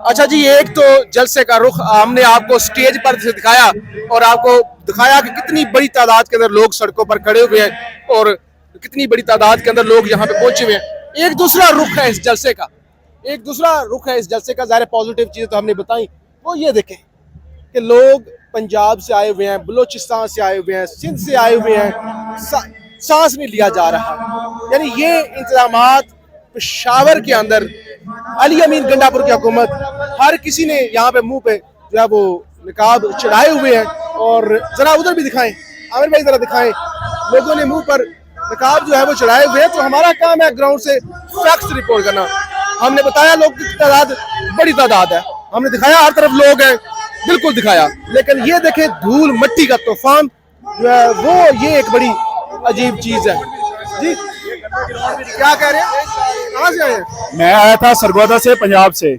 अच्छा जी, एक तो जलसे का रुख हमने आपको स्टेज पर से दिखाया और आपको दिखाया कि कितनी बड़ी तादाद के अंदर लोग सड़कों पर खड़े हुए हैं और कितनी बड़ी तादाद के अंदर लोग यहाँ पे पहुंचे हुए हैं। एक दूसरा रुख है इस जलसे का, एक दूसरा रुख है इस जलसे का। ज़ाहिर पॉजिटिव चीज़ तो हमने बताई, वो ये देखें कि लोग पंजाब से आए हुए हैं, बलूचिस्तान से आए हुए हैं, सिंध से आए हुए हैं, सांस नहीं लिया जा रहा। यानी ये इंतजामात पेशावर के अंदर अली अमीन गंडापुर की हुकूमत, हर किसी ने यहाँ पे मुंह पे जो है वो निकाब चढ़ाए हुए हैं। और जरा उधर भी दिखाएं, आमिर भाई जरा दिखाएं, लोगों ने मुंह पर निकाब जो है वो चढ़ाए हुए हैं। तो हमारा काम है ग्राउंड से फैक्ट्स रिपोर्ट करना। हमने बताया लोग की तादाद बड़ी तादाद है, हमने दिखाया हर तरफ लोग हैं, बिल्कुल दिखाया। लेकिन ये देखें धूल मट्टी का तूफान जो है वो, ये एक बड़ी अजीब चीज है। जी क्या कह रहे हैं, कहाँ से आए हैं? मैं आया था सरगोदा से, पंजाब से,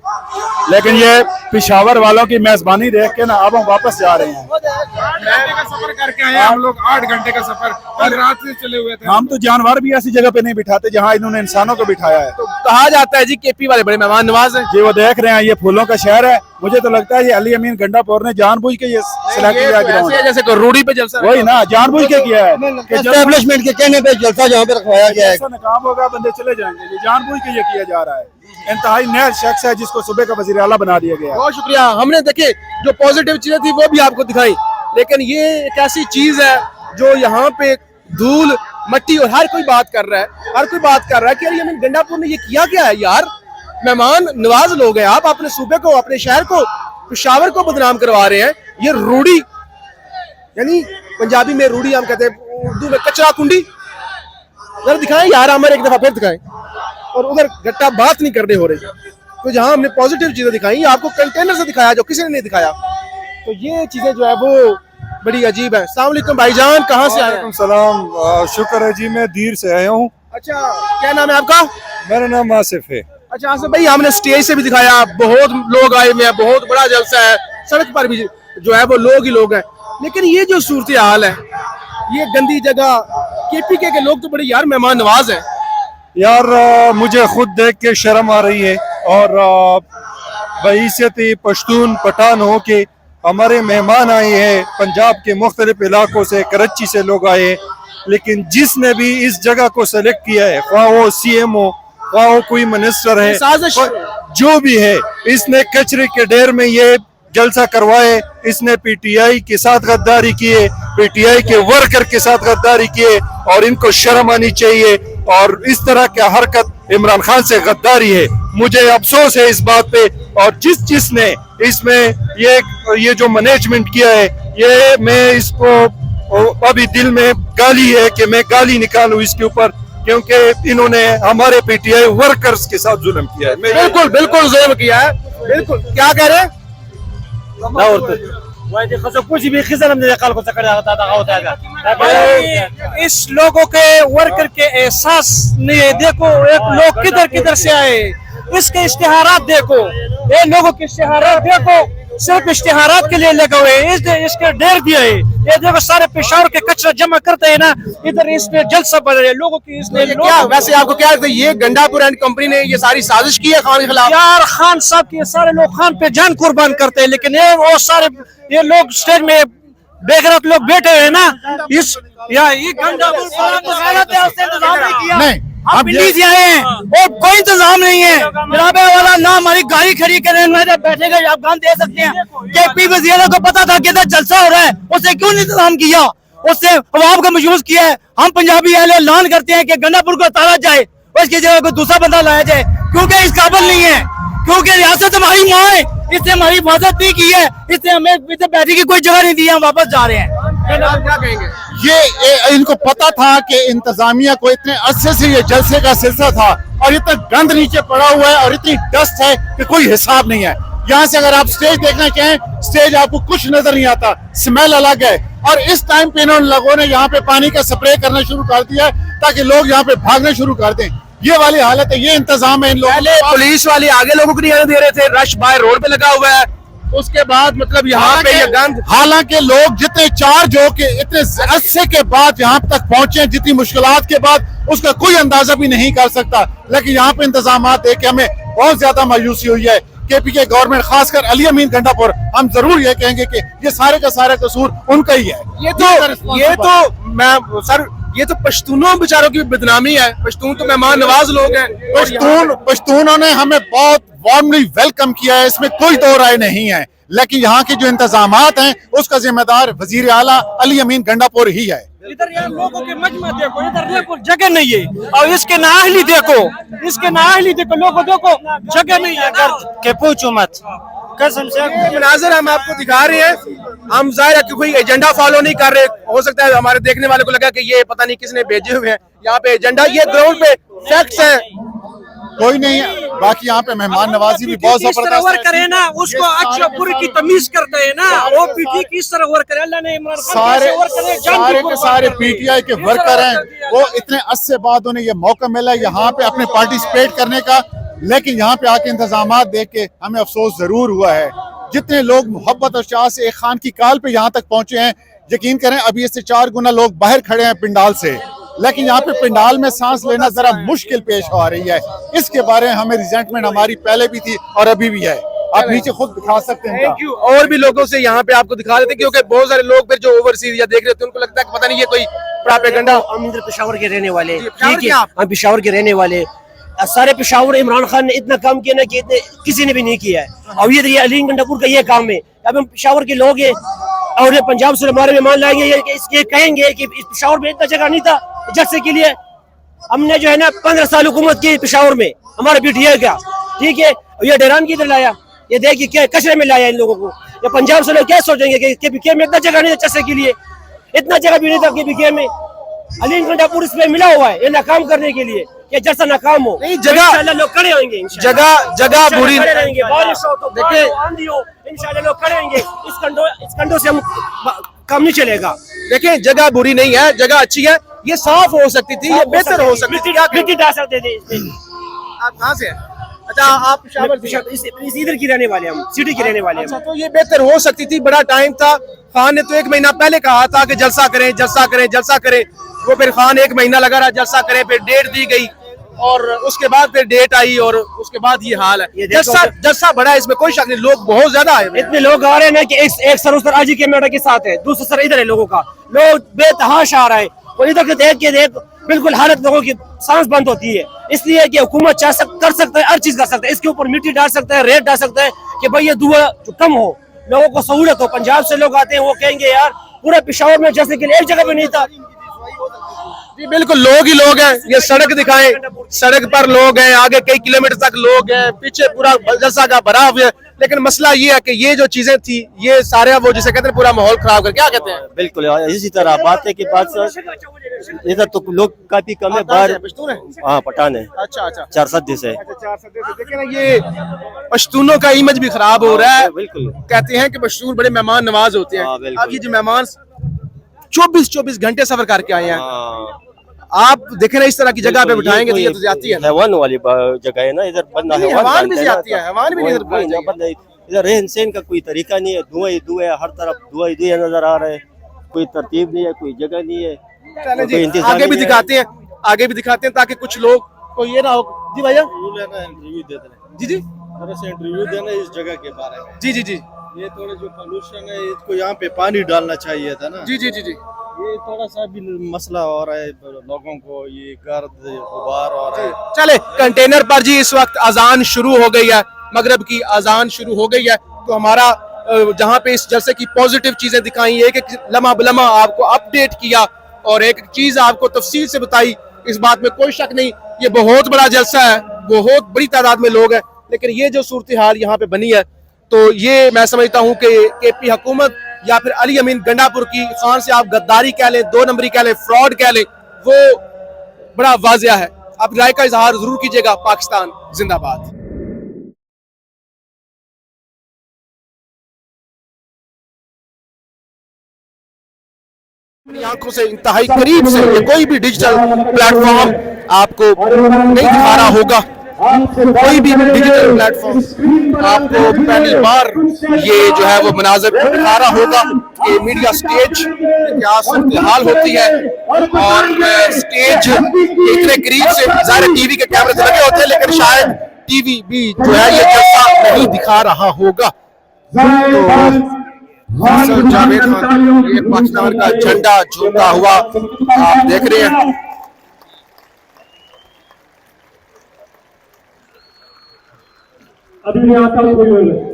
लेकिन ये पेशावर वालों की मेजबानी देख के ना अब हम वापस जा रहे हैं। का सफर करके आए हम लोग, 8 घंटे का सफर, कल रात से चले हुए थे। हम तो जानवर भी ऐसी जगह पे नहीं बिठाते जहाँ इन्होंने इंसानों को बिठाया है। तो कहा जाता है जी केपी वाले बड़े मेहमान नवाज हैं। जी वो देख रहे हैं, ये फूलों का शहर है। मुझे तो लगता है ये अली अमीन गंडापुर ने जानबूझ के ये सिलेक्ट किया ग्राउंड, जैसे कोई रूढ़ी पे जलसा, वही ना जानबूझ के किया है कि एस्टेब्लिशमेंट के कहने पे जलसा जहाँ पे रखवाया गया है। नाकाम होगा बंदे चले जाएंगे, ये जानबूझ के ये किया जा रहा है। इंतहाई नया शख्स है जिसको सुबह का वजीर आला बना दिया गया। बहुत शुक्रिया। हमने देखे जो पॉजिटिव चीजें थी वो भी आपको दिखाई, लेकिन ये एक ऐसी चीज है जो यहाँ पे धूल मट्टी और हर कोई बात कर रहा है, हर कोई बात कर रहा है कि अली अमीन गंडापुर ने ये किया क्या है यार। मेहमान नवाज लोग हैं, आप अपने सूबे को, अपने शहर को, पेशावर को बदनाम करवा रहे हैं। ये रूढ़ी, यानी पंजाबी में रूढ़ी हम कहते हैं, उर्दू में कचरा कुंडी। जरा दिखाएं यार, हमारे एक दफा फिर दिखाएं। और उधर गट्टा बात नहीं करने हो रही। तो जहां हमने पॉजिटिव चीजें दिखाई, आपको कंटेनर से दिखाया जो किसी ने नहीं दिखाया। तो ये चीजें जो है वो बड़ी अजीब है। अस्सलाम वालेकुम भाईजान, कहाँ से आए हैं? सलाम, शुक्र है जी, मैं दीर से आया हूँ। अच्छा, क्या नाम है आपका? मेरा नाम आसिफ है। अच्छा आसिफ भाई, हमने स्टेज से भी दिखाया, बहुत लोग आए हुए हैं, बहुत बड़ा जलसा है, सड़क पर भी जो है वो लोग ही लोग हैं। लेकिन ये जो सूरत हाल है, ये गंदी जगह, केपीके के लोग तो बड़े यार मेहमान नवाज हैं यार। मुझे खुद देख के शर्म आ रही है और बहैसियत पश्तून पठान हो के हमारे मेहमान आए हैं पंजाब के मुख्तलिफ इलाकों से, कराची से लोग आए हैं। लेकिन जिसने भी इस जगह को सेलेक्ट किया है, ख्वाह वो CM हो, ख्वाह वो कोई मिनिस्टर है, जो भी है, इसने कचरे के ढेर में ये जलसा करवाए। इसने PTI के साथ गद्दारी किए, PTI के वर्कर के साथ गद्दारी किए और इनको शर्म आनी चाहिए। और इस तरह की हरकत इमरान खान से गद्दारी है। मुझे अफसोस है इस बात पे। और जिसने इसमें ये जो मैनेजमेंट किया है, ये मैं इसको अभी दिल में गाली है कि मैं गाली निकालूं इसके ऊपर, क्योंकि इन्होंने हमारे PTI वर्कर्स के साथ जुल्म किया है। बिल्कुल बिल्कुल जुल्म किया है, बिल्कुल। क्या कह रहे हैं? इस लोगों के वर्कर के एहसास नहीं, देखो एक लोग किधर किधर से आए, इसके इश्तिहारात देखो, ये लोगों के इश्तिहारात देखो, सिर्फ इश्तिहारात के लिए लगे हुए, इसके ढेर दिए है। ये देखो सारे पेशावर के कचरा जमा करते हैं ना, इधर इसमें जलसा बढ़ रहे लोगों की। इसने क्या वैसे आपको क्या लगता है, ये गंडापुर एंड कंपनी ने ये सारी साजिश की है खान के खिलाफ? यार खान साहब के सारे लोग खान पे जान कुर्बान करते हैं, लेकिन ये लोग स्टेज में बेगैरत लोग बैठे हुए हैं ना, ये गंडापुर इंतजाम नहीं किया। नहीं, हम दिल्ली से आए हैं और कोई इंतजाम नहीं है। जनाबे वाला ना हमारी गाड़ी खड़ी करे, बैठेगा, आप गान दे सकते हैं। केपी वज़ीर को पता था कि इधर जलसा हो रहा है, उसने क्यों नहीं इंतजाम किया? उससे अवाम को मजबूर किया है। हम पंजाबी ऐलान करते हैं कि गंडापुर को उतारा जाए, उसकी जगह कोई दूसरा बंदा लाया जाए, क्योंकि इस काबिल नहीं है, क्योंकि रियासत हमारी माँ है, इसने हमारी हिफाजत नहीं की है, इसने हमें इधर बैठने की कोई जगह नहीं दी है। हम वापस जा रहे हैं। क्या कहेंगे? ये इनको पता था कि इंतजामिया को इतने अरसे से ये जलसे का सिलसिला था और इतना गंद नीचे पड़ा हुआ है और इतनी डस्ट है कि कोई हिसाब नहीं है। यहाँ से अगर आप स्टेज देखना चाहें, स्टेज आपको कुछ नजर नहीं आता, स्मेल अलग है। और इस टाइम पे इन्होंने लोगों ने यहाँ पे पानी का स्प्रे करना शुरू कर दिया है ताकि लोग यहाँ पे भागना शुरू कर दें। ये वाली हालत है, ये इंतजाम है इन लोगों। पहले पुलिस वाले आगे लोगों को नहीं आने दे रहे थे, रश बाहर रोड पे लगा हुआ है। उसके बाद मतलब यहाँ पे ये गंद, हालांकि लोग जितने चार्ज हो के इतने अरसे के बाद यहाँ तक पहुंचे, जितनी मुश्किलात के बाद, उसका कोई अंदाजा भी नहीं कर सकता। लेकिन यहाँ पे इंतजाम देख के हमें बहुत ज्यादा मायूसी हुई है। KPK गवर्नमेंट, खासकर अली अमीन गंडापुर, हम जरूर ये कहेंगे कि ये सारे का सारा कसूर उनका ही है। ये तो पश्तूनों बेचारों की बदनामी है। पश्तून तो मेहमान नवाज लोग हैं। पश्तूनों ने हमें बहुत वार्मली वेलकम किया है, इसमें कोई दो राय नहीं है, लेकिन यहाँ के जो इंतजामात हैं उसका जिम्मेदार वजीर आला अली अमीन गंडापुर ही है। इधर यार लोगों के मजमा देखो, इधर देखो जगह नहीं है, और इसके नाअहली देखो, लोगों देखो जगह नहीं है के पूछो मत, कसम से। मनाजर हम आपको दिखा रहे हैं, हम जाहिर है कि कोई एजेंडा फॉलो नहीं कर रहे। हो सकता है हमारे देखने वाले को लगा कि ये पता नहीं किसने भेजे हुए हैं यहाँ पे एजेंडा। ये ग्राउंड पे फैक्ट्स है, कोई नहीं है। बाकी यहाँ पे मेहमान नवाजी भी बहुत जबरदस्त वर्क करे ना, उसको अच्छा बुरे की तमीज करते हैं ना। ओपीटी किस तरह वर्क करे, अल्लाह ने इमरान खान सारे के सारे PTI के वर्कर हैं, वो इतने अरसे से बाद उन्हें ये मौका मिला यहाँ पे अपने पार्टिसिपेट करने का, लेकिन यहाँ पे आके इंतजामात देख के हमें अफसोस जरूर हुआ है। जितने लोग मोहब्बत और चाह से एक खान की काल पे यहाँ तक पहुंचे हैं, यकीन करें अभी इससे 4 गुना लोग बाहर खड़े हैं पिंडाल से, लेकिन यहाँ पे पिंडाल में सांस लेना जरा मुश्किल पेश आ रही है। इसके बारे में हमें रिजेंटमेंट हमारी पहले भी थी और अभी भी है। आप नीचे खुद दिखा सकते हैं। Thank you. और भी लोगों से यहाँ पे आपको दिखा देते, क्योंकि बहुत सारे लोग फिर जो ओवरसीज या देख रहे थे उनको लगता है कि पता नहीं ये कोई प्रोपेगेंडा। हम इधर पेशावर के रहने वाले, पेशावर ठीक है, के आप? हम पेशावर के रहने वाले। सारे पेशावर इमरान खान ने इतना काम किया ना कि किसी ने भी नहीं किया है। और ये अली गंडापुर का ये काम है। अब हम पेशावर के लोग हैं और ये पंजाब से हमारे मेहमान लाएंगे, ये कहेंगे कि पेशावर में इतना जगह नहीं था जलसे के लिए। हमने जो है ना 15 साल हुकूमत की पेशावर में, हमारा PTI क्या, ठीक है। ये डेरान की इधर लाया, ये देखिए क्या कचरे में लाया इन लोगों को। ये पंजाब से लोग क्या सोचेंगे कि KPK में इतना जगह नहीं था जलसे के लिए, इतना जगह भी नहीं था KPK में। अली गंडापुर इसमें मिला हुआ है ये नाकाम करने के लिए, कि जैसा नाकाम हो। नहीं, जगह लोग खड़े होंगे, जगह बुरी रहेंगे, बारिश हो तो देखिए आंधी हो, इंशाल्लाह लोग खड़े होंगे। इस कंडों से हम काम नहीं चलेगा। देखिए जगह बुरी नहीं है, जगह अच्छी है। ये साफ हो सकती थी, ये बेहतर हो सकती थी। मिट्टी डाल सकते थे इसमें। आप कहाँ से हैं? अच्छा, आप इधर की रहने वाले, हम सिटी के रहने वाले हैं। अच्छा, तो ये बेहतर हो सकती थी, बड़ा टाइम था। खान ने तो 1 महीना पहले कहा था कि जलसा करें, जलसा करें, जलसा करें। वो फिर खान 1 महीना लगा रहा जलसा करें, फिर डेट दी गई और उसके बाद फिर डेट आई और उसके बाद ये हाल है। जलसा बड़ा है, इसमें कोई शक नहीं। लोग बहुत ज्यादा आए, इतने लोग आ रहे हैं ना कि एक सर उस आजी के मेडा के साथ है, दूसरा सर इधर है लोगों का। लोग बेतहाश आ रहा है और इधर के देख बिल्कुल हालत लोगों की सांस बंद होती है। इसलिए कि हुकूमत कर सकता है, हर चीज कर सकता है। इसके ऊपर मिट्टी डाल सकता है, रेत डाल सकता है कि भाई ये धुआं कम हो, लोगों को सहूलत हो। पंजाब से लोग आते हैं, वो कहेंगे यार पूरे पेशावर में जैसे के लिए एक जगह पे नहीं था। जी बिल्कुल, लोग ही लोग हैं। ये सड़क दिखाएं, सड़क पर लोग हैं, आगे कई किलोमीटर तक लोग हैं, पीछे पूरा जलसा का भरा हुआ है। लेकिन मसला ये है कि ये जो चीजें थी, ये सारे वो जिसे कहते हैं पूरा माहौल खराब कर, क्या कहते हैं? बिल्कुल इसी तरह बात है कि बात इधर तो लोग काफी कम है, बाहर हाँ पठान है। अच्छा 4 सदस्य से। देखिए ना, ये पश्तूनों का इमेज भी खराब हो रहा है। बिल्कुल, कहते हैं कि पश्तून बड़े मेहमान नवाज होते हैं। अब ये जो मेहमान 24 घंटे सफर करके आए हैं, आप देखें ना इस तरह की जगह पे बिठाएंगे तो ये तो जाती है। हैवान वाली जगह है ना, इधर बंदा हैवान भी जाती है, हैवान भी नहीं। इधर रहन सहन का कोई तरीका नहीं है, धुआं ही धुआं है, हर तरफ धुआं ही धुआं नजर आ रहा है। कोई तरतीब नहीं है, कोई जगह नहीं है। आगे भी दिखाते हैं, आगे भी दिखाते हैं ताकि कुछ लोग को ये ना हो। जी भैया, इंटरव्यू देते हैं। जी थोड़ा सा इंटरव्यू देना इस जगह के बारे में। जी ये थोड़ा जो पोल्यूशन है, इसको यहाँ पे पानी डालना चाहिए था ना। जी ये थोड़ा सा भी मसला हो रहा है लोगों को, ये गर्द गुबार हो रहा है। चले कंटेनर पर जी इस वक्त अजान शुरू हो गई है, मगरब की अजान शुरू हो गई है। तो हमारा जहाँ पे इस जलसे की पॉजिटिव चीजें दिखाई, एक लम्हा बलम्हा आपको अपडेट किया और एक चीज आपको तफसील से बताई, इस बात में कोई शक नहीं। ये बहुत बड़ा जलसा है, बहुत बड़ी तादाद में लोग हैं, लेकिन ये जो सूरत हाल यहाँ पे बनी है, तो ये मैं समझता हूँ कि KP हुकूमत या फिर अली अमीन गंडापुर की खान से आप गद्दारी कह लें, 2 नंबरी कह लें, फ्रॉड कह लें, वो बड़ा वाजिया है। आप राय का इजहार जरूर कीजिएगा। पाकिस्तान जिंदाबाद। अपनी आंखों से इंतहाई करीब से ये कोई भी डिजिटल प्लेटफॉर्म आपको नहीं दिखा रहा होगा, कोई भी डिजिटल प्लेटफॉर्म आपको पहली बार ये जो है वो मनाज़र दिखा रहा होगा कि मीडिया स्टेज क्या सूरत हाल होती है। और स्टेज इतने करीब से ज़ाहिर TV के कैमरे लगे होते हैं, लेकिन शायद टीवी भी जो है ये जलसा नहीं दिखा रहा होगा। तो फैसल जावेद खान ये पाकिस्तान का झंडा झूलता हुआ आप देख रहे हैं। अभी मैं आता हूँ।